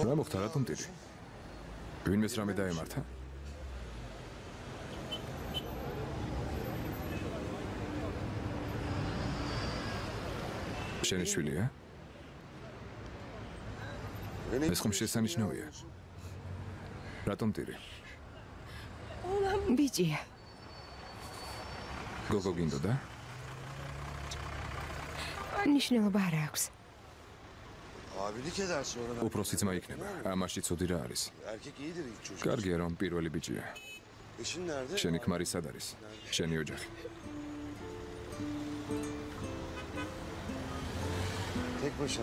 რა მოხდა რატომ ტირი? ვინმეს რამე დაემართა? შენი შვილია? ეს ხომ შესანიშნავია. რატომ ტირი? ბიჭია. გოგო გინდოდა? ნიშნულობა არ აქვს. უფროსი ძმა იქნება. ამაში ცუდი რა არის? კარგია რომ პირველი ბიჭია. შენი ქმარი სად არის? შენი ოჯახი.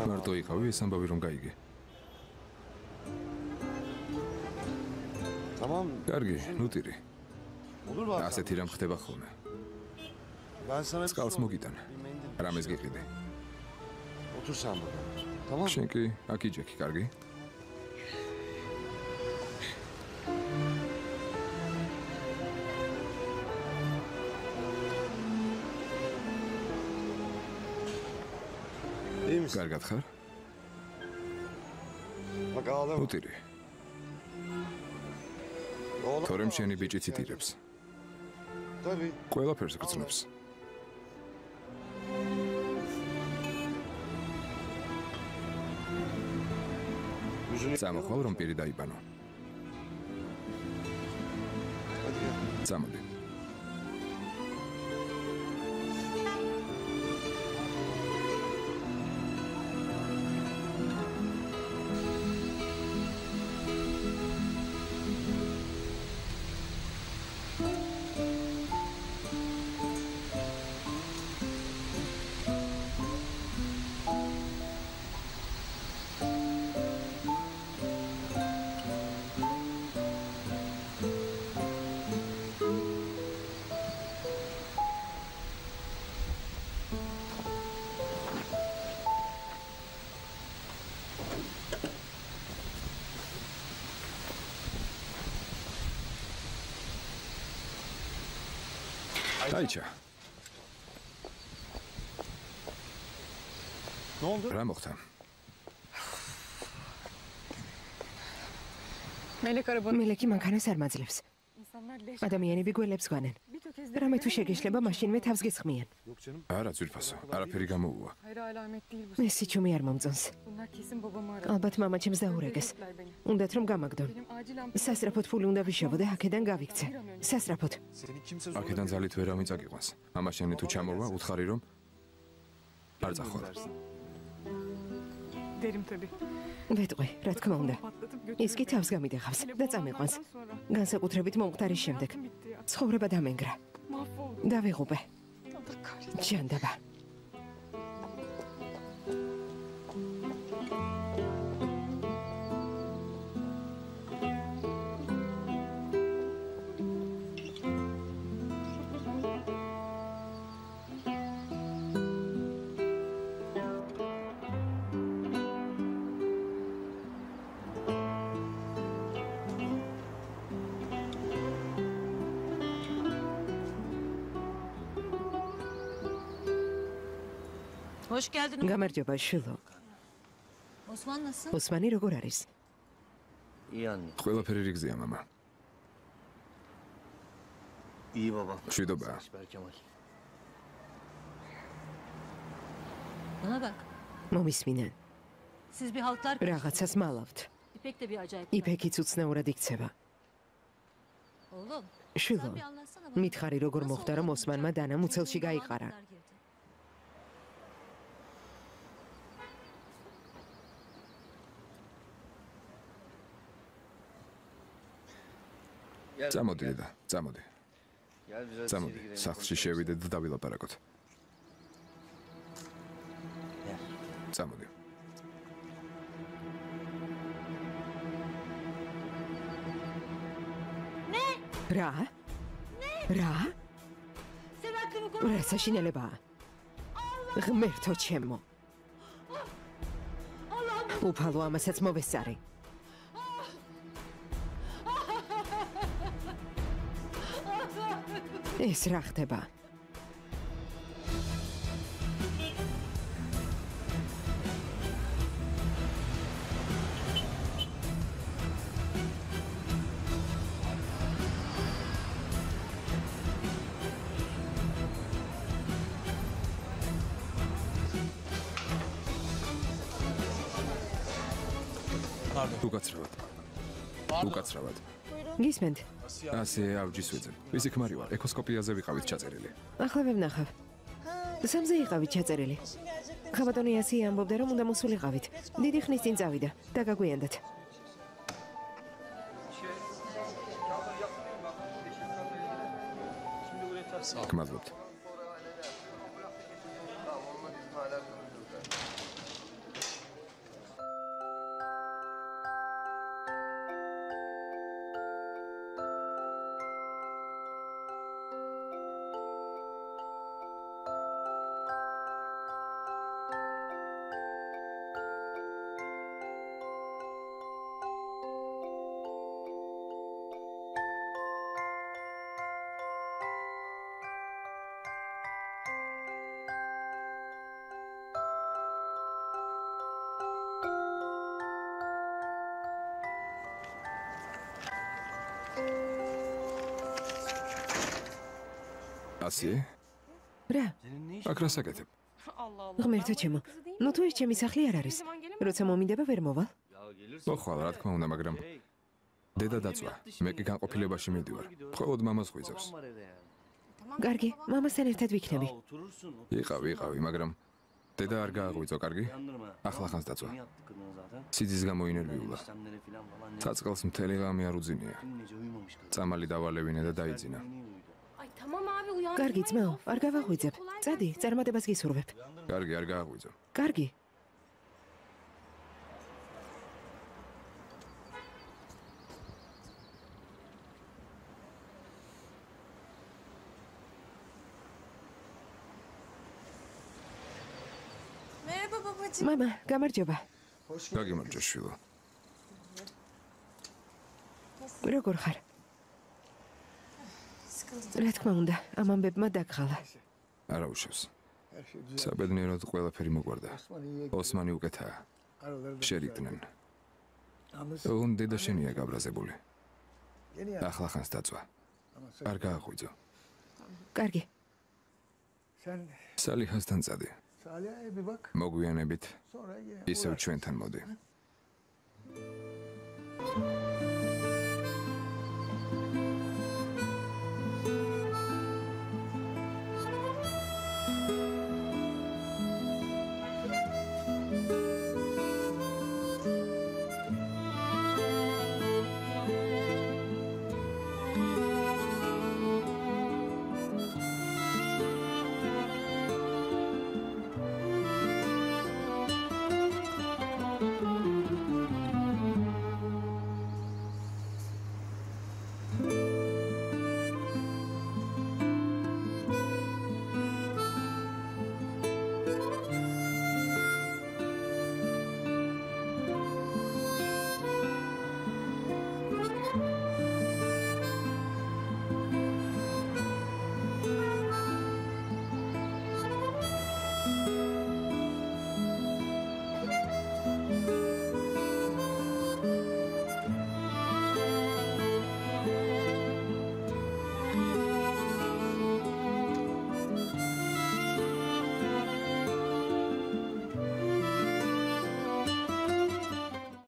მარტო იყავი ეს ამბავი რომ გაიგე. კარგი, ნუ ტირი. ასეთი რამ ხდება ხოლმე. წყალს მოგიტან. რამეს გიყიდე? შენ კი აქ იჯექი, კარგი? კარგად ხარ? უტირი. თორემ შენი ბიჭი ციტირებს. ყველაფერს გრძნობს. წამოხვალ რომ პირი დაიბანო. წამოდი. აიჩა. რა მოხდა? მელეკი მანქანას არ მაძლევს. ადამიანები გველებს გვანენ. რამე თუ შეგეშლება, მაშინვე თავს გესხმიან. არა, ძვირფასო, არაფერი გამოუვა. ეს სიჩუმე არ მომწონს. ალბათ მამაჩემს დაურეგეს. უნდათ რომ გამაგდონ. სასწრაფოდ ფული უნდა ვიშოვო და აქედან გავიქცე. სასწრაფოდ. აქედან ძალით ვერავინ წაგიყვანს. მამა შენი თუ ჩამორვა, უთხარი რომ არ წახვალ. ვეტყვი, რა თქმა უნდა. ის კი თავს გამიდეხავს და წამიყვანს. განსაკუთრებით მომხდარის შემდეგ. ცხოვრება დამენგრა. დავიღუპე. ჯანდაბა. Hoş geldin. გამარჯობა, შილო. Osman nasıl? ოსმანი როგორ არის? İyi anne. ყველაფერი რიგზეა, მამა. İyi baba. მშვიდობა. Berkemal. Bana bak. მომისმინენ. Siz bir haltlar რაღაცას მალავთ. İpek de bir acayip. იფეკიც უცნაურად იქცევა. Oğlum. შილო, Sen bir anlatsana bana. მითხარი როგორ მოხდა რომ ოსმანმა დანა მუცელში გაიყარა. წამოდი და წამოდი. Gel biraz წამოდი. içeri girelim. სახლში შევიდეთ და დავილაპარაკოთ. Gel. წამოდი. რა? რა? Sen hakkımı koru. რა საშინელებაა? ღმერთო ჩემო. უფალო ამასაც მოვესწარი. ეს რა ხდება? უკაცრავად. უკაცრავად. გისმენთ? ასე ავჯის ვიძებ. ვისი ქმარი ვარ? ეკოსკოპიაზე ვიყავით ჩაწერილი. ახლა ვებნახავ. სამზე იყავით ჩაწერილი. ხაბატონი ასე ამბობდა, რომ უნდა მოსულიყავით. დიდი ხნის წინ წავიდა და გაგვიანდათ. გმადლობთ. ასე? რა? აქ რა საკეთებ? ღმერთო ჩემო. ნუ თუ ეს ჩემი სახლი არ არის. როცა მომინდება ვერ მოვალ. მოხვალ, რა თქმა უნდა, მაგრამ დედა დაწვა. მე კი განყოფილებაში მიდივარ. მხოლოდ მამას ღვიძავს. კარგი, მამასთან ერთად ვიქნები. იყავი, მაგრამ დედა არ გააღვიძო, კარგი? ახლახანს დაწვა. სიძის გამოინერვიულა. ცაწყალს მთელი ღამე არ უძინია. წამალი დავალევინე და დაიძინა. კარგი ძმაო, არ გავაღვიძებ. წადი, წარმატებას გისურვებ. კარგი, არ გააღვიძო. კარგი. მამა, გამარჯობა. გაგიმარჯო შვილო. როგორ ხარ? რა თქმა უნდა, ამ ამბებმა დაგხალა. არა უშავს. საბედნიეროდ ყველაფერი მოგვარდა. ოსმანი უკეთაა. შერიგდნენ. ოღონდ დედა შენია გაბრაზებული. ახლახანს დაწვა. არ გააღვიძო. კარგი. სალიხასთან წადი. მოგვიანებით ისევ ჩვენთან მოდი.